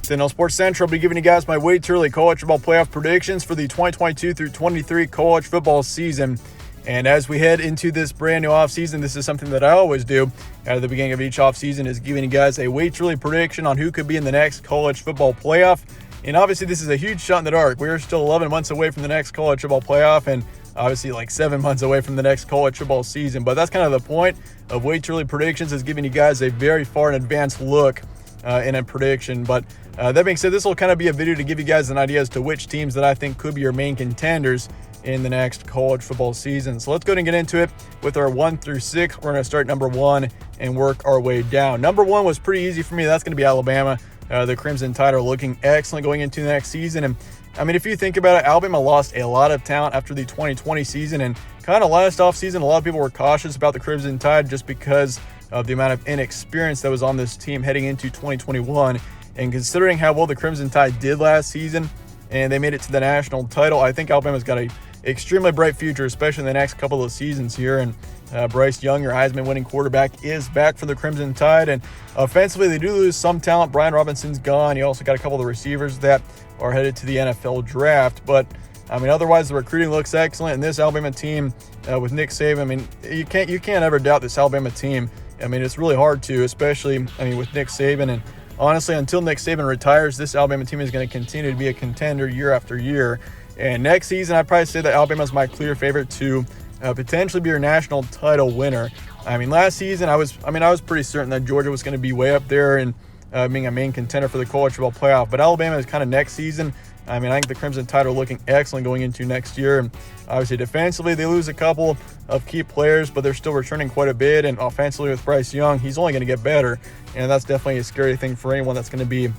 Then on Sports Central, I'll be giving you guys my way too early college football playoff predictions for the 2022 through 23 college football season. And as we head into this brand new offseason, this is something that I always do at the beginning of each offseason, is giving you guys a way too early prediction on who could be in the next college football playoff. And obviously, this is a huge shot in the dark. We are still 11 months away from the next college football playoff, and obviously like 7 months away from the next college football season. But that's kind of the point of way too early predictions, is giving you guys a very far in advance look in a prediction. But that being said, this will kind of be a video to give you guys an idea as to which teams that I think could be your main contenders in the next college football season. So let's go ahead and get into it with our 1 through 6. We're going to start number 1 and work our way down. Number 1 was pretty easy for me. That's going to be Alabama. The Crimson Tide are looking excellent going into the next season. And I mean, if you think about it, Alabama lost a lot of talent after the 2020 season, and kind of last offseason, a lot of people were cautious about the Crimson Tide just because of the amount of inexperience that was on this team heading into 2021. And considering how well the Crimson Tide did last season, and they made it to the national title, I think Alabama's got a extremely bright future, especially in the next couple of seasons here. And Bryce Young, your Heisman-winning quarterback, is back for the Crimson Tide. And offensively, they do lose some talent. Brian Robinson's gone. You also got a couple of the receivers that are headed to the NFL draft. But I mean, otherwise, the recruiting looks excellent. And this Alabama team with Nick Saban, I mean, you can't ever doubt this Alabama team. I mean, it's really hard to, especially, with Nick Saban. And honestly, until Nick Saban retires, this Alabama team is going to continue to be a contender year after year. And next season, I'd probably say that Alabama's my clear favorite to potentially be your national title winner. I mean, last season, I was pretty certain that Georgia was going to be way up there and being a main contender for the college football playoff. But Alabama is kind of next season. I mean, I think the Crimson Tide are looking excellent going into next year. And obviously, defensively, they lose a couple of key players, but they're still returning quite a bit. And offensively, with Bryce Young, he's only going to get better. And that's definitely a scary thing for anyone that's going to be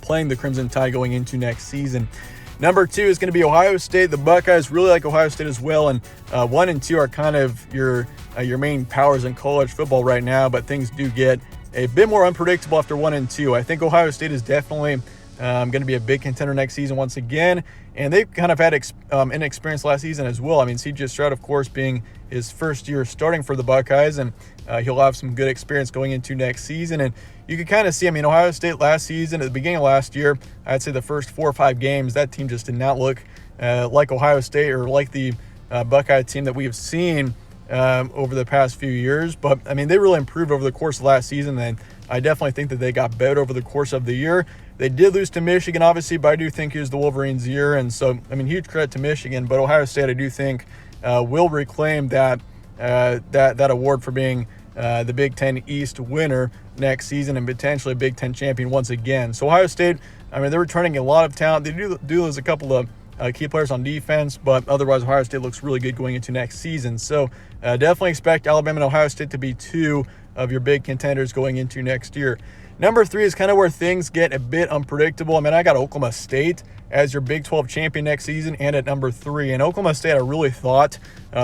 playing the Crimson Tide going into next season. Number 2 is going to be Ohio State. The Buckeyes really like Ohio State as well, and 1 and 2 are kind of your main powers in college football right now, but things do get a bit more unpredictable after 1 and 2. I think Ohio State is definitely going to be a big contender next season once again, and they kind of had inexperience last season as well. I mean, C.J. Stroud, of course, being his first year starting for the Buckeyes, and he'll have some good experience going into next season. And you can kind of see, Ohio State last season, at the beginning of last year, I'd say the first 4 or 5 games, that team just did not look like Ohio State or like the Buckeye team that we have seen over the past few years. But, they really improved over the course of last season, and I definitely think that they got better over the course of the year. They did lose to Michigan, obviously, but I do think it was the Wolverines' year, and so, huge credit to Michigan. But Ohio State, I do think, will reclaim that award for being the Big Ten East winner next season and potentially a Big Ten champion once again. So Ohio State, they're returning a lot of talent. They do lose a couple of key players on defense, but otherwise Ohio State looks really good going into next season. So definitely expect Alabama and Ohio State to be 2 of your big contenders going into next year. Number 3 is kind of where things get a bit unpredictable. I got Oklahoma State as your Big 12 champion next season, and at number 3. And Oklahoma State, I really thought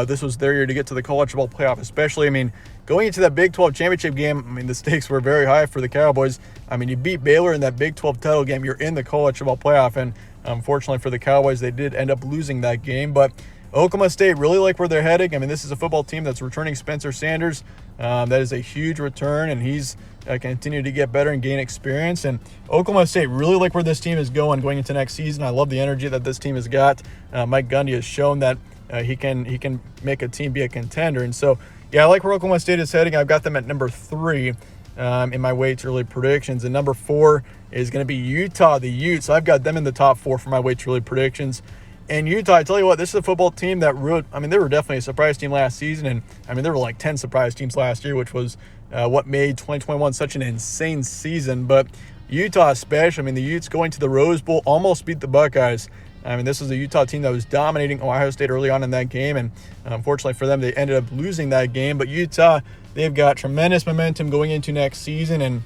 this was their year to get to the college football playoff, especially, going into that Big 12 championship game, the stakes were very high for the Cowboys. You beat Baylor in that Big 12 title game, you're in the college football playoff, and unfortunately for the Cowboys, they did end up losing that game. But Oklahoma State really like where they're heading. This is a football team that's returning Spencer Sanders. That is a huge return, and he's continued to get better and gain experience. And Oklahoma State really like where this team is going into next season. I love the energy that this team has got. Mike Gundy has shown that he can make a team be a contender. And so, yeah, I like where Oklahoma State is heading. I've got them at number 3 in my way to early predictions. And number 4 is going to be Utah, the Utes. I've got them in the top 4 for my way to early predictions. And Utah, I tell you what, this is a football team that they were definitely a surprise team last season. And, there were like 10 surprise teams last year, which was what made 2021 such an insane season. But Utah especially, the Utes going to the Rose Bowl almost beat the Buckeyes. This was a Utah team that was dominating Ohio State early on in that game. And unfortunately for them, they ended up losing that game. But Utah, they've got tremendous momentum going into next season. And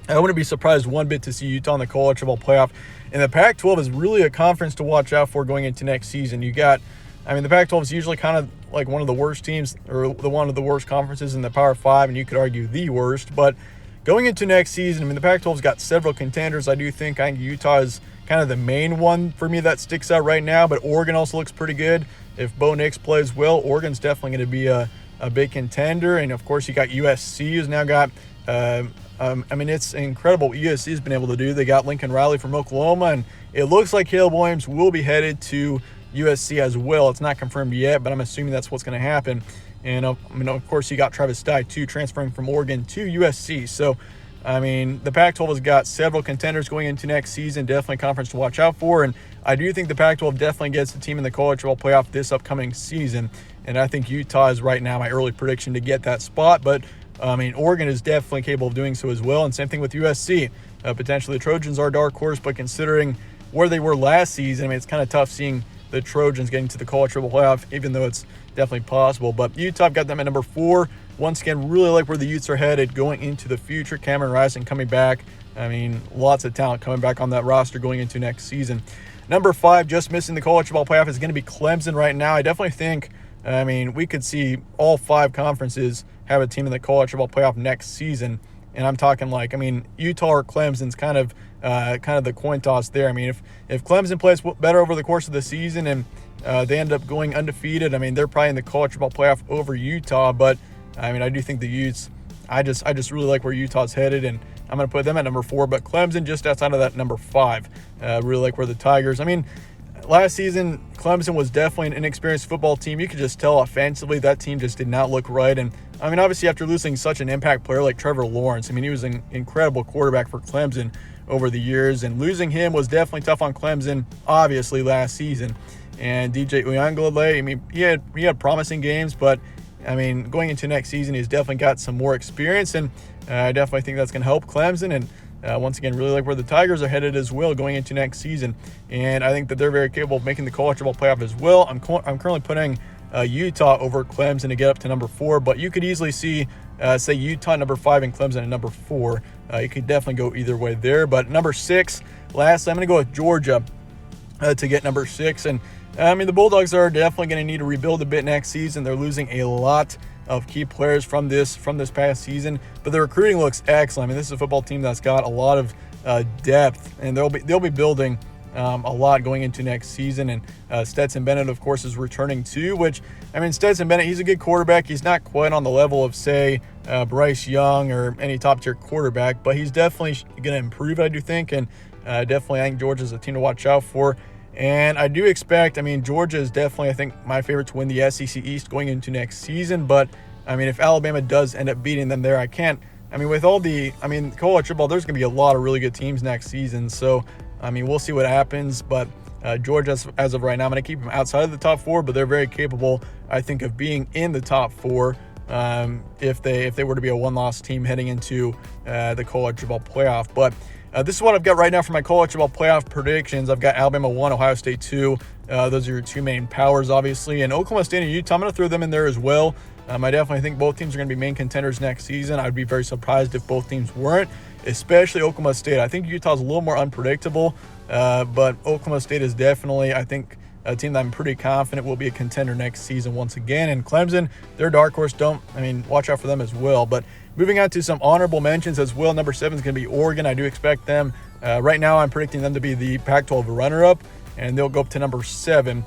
I wouldn't be surprised one bit to see Utah in the college football playoff. And the Pac-12 is really a conference to watch out for going into next season. You got, the Pac-12 is usually kind of like one of the worst teams, or one of the worst conferences in the Power 5, and you could argue the worst. But going into next season, the Pac-12's got several contenders. I think Utah is kind of the main one for me that sticks out right now, but Oregon also looks pretty good. If Bo Nix plays well, Oregon's definitely going to be a a big contender. And of course, you got USC, who's now got it's incredible what USC has been able to do. They got Lincoln Riley from Oklahoma, and it looks like Caleb Williams will be headed to USC as well. It's not confirmed yet, but I'm assuming that's what's going to happen. And of course, you got Travis Dye too, transferring from Oregon to USC. So, the Pac-12 has got several contenders going into next season. Definitely a conference to watch out for. And I do think the Pac-12 definitely gets the team in the college football playoff this upcoming season. And I think Utah is right now my early prediction to get that spot. But Oregon is definitely capable of doing so as well. And same thing with USC. Potentially the Trojans are a dark horse, but considering where they were last season, it's kind of tough seeing the Trojans getting to the college football playoff, even though it's definitely possible. But Utah, I've got them at number 4. Once again, really like where the Utes are headed going into the future. Cameron Rising coming back. Lots of talent coming back on that roster going into next season. Number 5, just missing the college football playoff, is going to be Clemson right now. I definitely think, we could see all 5 conferences have a team in the college football playoff next season. And I'm talking Utah or Clemson's kind of the coin toss there. If Clemson plays better over the course of the season and they end up going undefeated, they're probably in the college football playoff over Utah. But I do think the Utes, I just really like where Utah's headed, and I'm going to put them at number 4. But Clemson just outside of that number 5. Really like where the Tigers. Last season, Clemson was definitely an inexperienced football team. You could just tell offensively that team just did not look right. And, obviously after losing such an impact player like Trevor Lawrence, he was an incredible quarterback for Clemson over the years. And losing him was definitely tough on Clemson, obviously, last season. And DJ Uiagalelei, he had promising games, but, going into next season, he's definitely got some more experience. And I definitely think that's going to help Clemson. And once again, really like where the Tigers are headed as well going into next season. And I think that they're very capable of making the college football playoff as well. I'm currently putting Utah over Clemson to get up to number 4, but you could easily see, say, Utah number 5 and Clemson at number 4. You could definitely go either way there. But number 6, last, I'm going to go with Georgia to get number 6. And the Bulldogs are definitely going to need to rebuild a bit next season. They're losing a lot of key players from this past season, but the recruiting looks excellent. This is a football team that's got a lot of depth, and they'll be building a lot going into next season. And Stetson Bennett, of course, is returning too, which, Stetson Bennett, he's a good quarterback. He's not quite on the level of, say, Bryce Young or any top-tier quarterback, but he's definitely going to improve, I do think, and definitely I think Georgia's a team to watch out for. And I do expect, Georgia is definitely, I think, my favorite to win the SEC East going into next season. But, if Alabama does end up beating them there, I can't. With all the, college football, there's going to be a lot of really good teams next season. So, we'll see what happens. But Georgia, as of right now, I'm going to keep them outside of the top 4, but they're very capable, I think, of being in the top 4 if they were to be a one-loss team heading into the college football playoff. But this is what I've got right now for my college football playoff predictions. I've got Alabama 1, Ohio State 2. Those are your 2 main powers, obviously. And Oklahoma State and Utah, I'm going to throw them in there as well. I definitely think both teams are going to be main contenders next season. I'd be very surprised if both teams weren't, especially Oklahoma State. I think Utah's a little more unpredictable, but Oklahoma State is definitely, I think, a team that I'm pretty confident will be a contender next season once again. And Clemson, they're dark horse. Watch out for them as well. But moving on to some honorable mentions as well. Number 7 is going to be Oregon. I do expect them. Right now, I'm predicting them to be the Pac-12 runner-up, and they'll go up to number 7.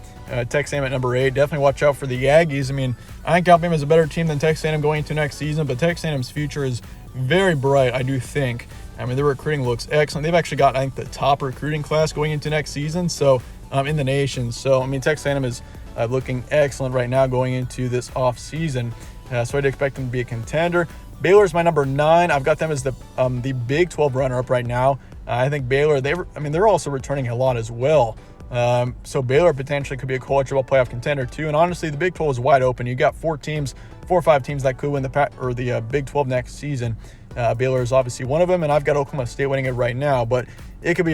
Texas A&M at number 8. Definitely watch out for the Aggies. I think Alabama is a better team than Texas A&M going into next season, but Texas A&M's future is very bright, I do think. Their recruiting looks excellent. They've actually got, I think, the top recruiting class going into next season, so in the nation. So, Texas A&M is looking excellent right now going into this off season. So I'd expect them to be a contender. Baylor's my number 9. I've got them as the Big 12 runner-up right now. I think Baylor, they're also returning a lot as well. So Baylor potentially could be a college football playoff contender too. And honestly, the Big 12 is wide open. You got 4 or 5 teams that could win the Big 12 next season. Baylor is obviously one of them, and I've got Oklahoma State winning it right now. But it could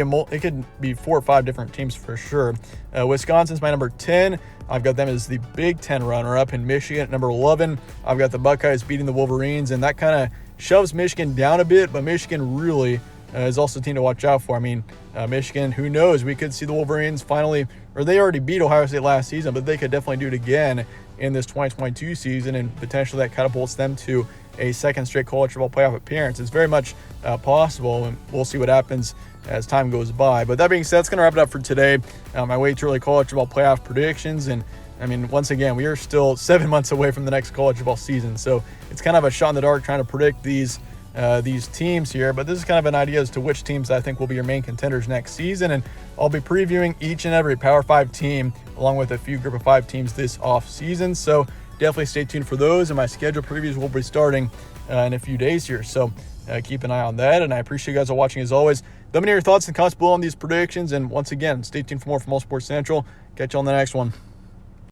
be 4 or 5 different teams for sure. Wisconsin's my number 10. I've got them as the Big 10 runner-up. In Michigan at number 11, I've got the Buckeyes beating the Wolverines, and that kind of shoves Michigan down a bit. But Michigan really is also a team to watch out for. Michigan, who knows? We could see the Wolverines finally, or they already beat Ohio State last season, but they could definitely do it again in this 2022 season, and potentially that catapults them to a second straight college football playoff appearance. It's very much possible, and we'll see what happens as time goes by. But that being said, that's going to wrap it up for today. My way too early college football playoff predictions, and I mean, once again, we are still 7 months away from the next college football season. So it's kind of a shot in the dark trying to predict these teams here. But this is kind of an idea as to which teams I think will be your main contenders next season. And I'll be previewing each and every Power 5 team along with a few Group of 5 teams this off season. So definitely stay tuned for those. And my schedule previews will be starting in a few days here. So keep an eye on that. And I appreciate you guys all watching as always. Let me know your thoughts and comments below on these predictions. And once again, stay tuned for more from All Sports Central. Catch you on the next one.